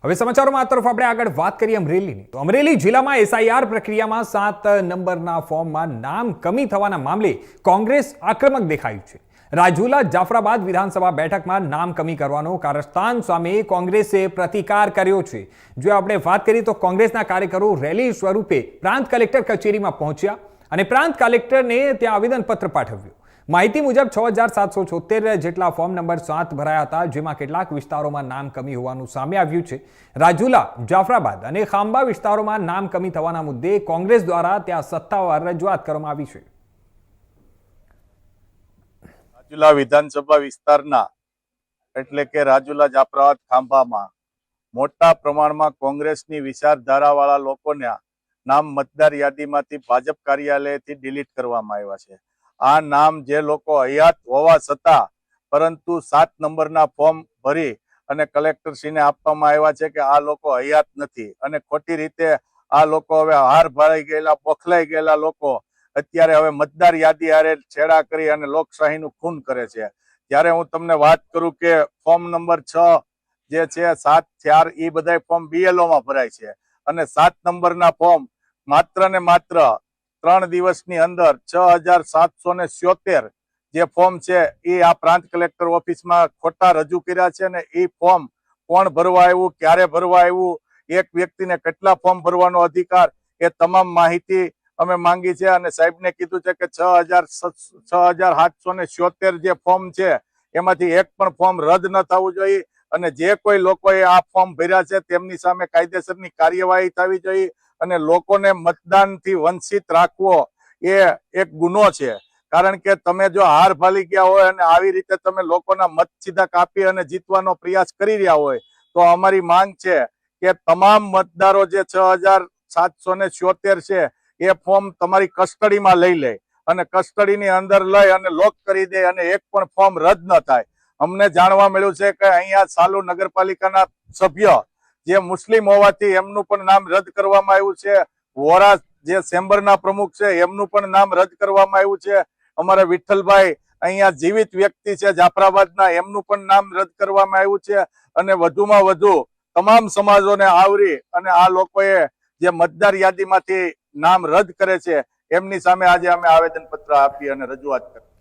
હવે સમાચારોમાં આ તરફ આપણે આગળ વાત કરીએ અમરેલીની તો અમરેલી જિલ્લામાં એસઆઈઆર પ્રક્રિયામાં 7 નંબરના ફોર્મમાં નામ કમી થવાના મામલે કોંગ્રેસ આક્રમક દેખાયું છે। રાજુલા જાફરાબાદ વિધાનસભા બેઠકમાં નામ કમી કરવાનો કારસ્તાન સામે કોંગ્રેસે પ્રતિકાર કર્યો છે। જો આપણે વાત કરીએ તો કોંગ્રેસના કાર્યકરો રેલી સ્વરૂપે પ્રાંત કલેક્ટર કચેરીમાં પહોંચ્યા અને પ્રાંત કલેક્ટરને ત્યાં આવેદનપત્ર પાઠવ્યું। માહિતી મુજબ 6776 જેટલા ફોર્મ નંબર 7 ભરાયા હતા, જેમાં કેટલાક વિસ્તારોમાં નામ કમી હોવાનું સામે આવ્યું છે। રાજુલા, જાફરાબાદ અને ખાંભા વિસ્તારોમાં નામ કમી થવાના મુદ્દે કોંગ્રેસ દ્વારા ત્યાં સત્તાવાર રજૂઆત કરવામાં આવી છે। રાજુલા વિધાનસભા વિસ્તારના એટલે કે રાજુલા, જાફરાબાદ, ખાંભામાં મોટા પ્રમાણમાં કોંગ્રેસની વિચારધારાવાળા લોકોના નામ મતદાર યાદીમાંથી ભાજપ કાર્યાલયથી ડિલીટ કરવામાં આવ્યા છે। આ નામ જે લોકો હયાત હોવા છતાં પરંતુ 7 નંબરના ફોર્મ ભરી અને કલેક્ટરશ્રીને આપવામાં આવ્યા છે કે આ લોકો હયાત નથી અને ખોટી રીતે આ લોકો હવે હાર ભરાઈ ગયેલા, બોખલાઈ ગયેલા લોકો અત્યારે હવે મતદાર યાદી હારે છેડા કરી અને લોકશાહીનું ખૂન કરે છે। ત્યારે હું તમને વાત કરું કે ફોર્મ નંબર 6 જે છે 7, 4 એ બધા ફોર્મ BLOમાં ભરાય છે અને 7 નંબરના ફોર્મ માત્ર ને માત્ર 3 દિવસની અંદર 6777 જે ફોર્મ છે એ આ પ્રાંત કલેક્ટર ઓફિસમાં ખોટા રજૂ કર્યા છે અને એ ફોર્મ કોણ ભરવા આવ્યું, ક્યારે ભરવા આવ્યું, એક વ્યક્તિને કેટલા ફોર્મ ભરવાનો અધિકાર, એ તમામ માહિતી અમે માંગી છે અને સાહેબને કીધું છે કે 6777 જે ફોર્મ છે એમાંથી એક પણ ફોર્મ રદ ન થવું જોઈએ અને જે કોઈ લોકોએ આ ફોર્મ ભર્યા છે તેમની સામે કાયદેસરની કાર્યવાહી થવી જોઈએ અને લોકોને મતદાનથી વંચિત રાખવો એ એક ગુનો છે। કારણ કે તમે જો હાર ભાલી ગયા હોય અને આવી રીતે તમે લોકોના મત સીધા કાપી અને જીતવાનો પ્રયાસ કરી રહ્યા હોય તો અમારી માંગ છે કે તમામ મતદારો જે 6777 છે એ ફોર્મ તમારી કસ્ટડીમાં લઈ લે અને કસ્ટડીની અંદર લઈ અને લોક કરી દે અને એક પણ ફોર્મ રદ ન થાય। અમને જાણવા મળ્યું છે કે અહીંયા સાલુ નગરપાલિકાના સભ્ય જે મુસ્લિમ હોવાથી એમનું પણ નામ રદ કરવામાં આવ્યું છે। વોરા જે ચેમ્બરના પ્રમુખ છે એમનું પણ નામ રદ કરવામાં આવ્યું છે। અમારા વિઠ્ઠલભાઈ અહીંયા જીવિત વ્યક્તિ છે જાફરાબાદના, એમનું પણ નામ રદ કરવામાં આવ્યું છે અને વધુમાં વધુ તમામ સમાજોને આવરી અને આ લોકોએ જે મતદાર યાદીમાંથી નામ રદ કરે છે એમની સામે આજે અમે આવેદનપત્ર આપી અને રજૂઆત કરી।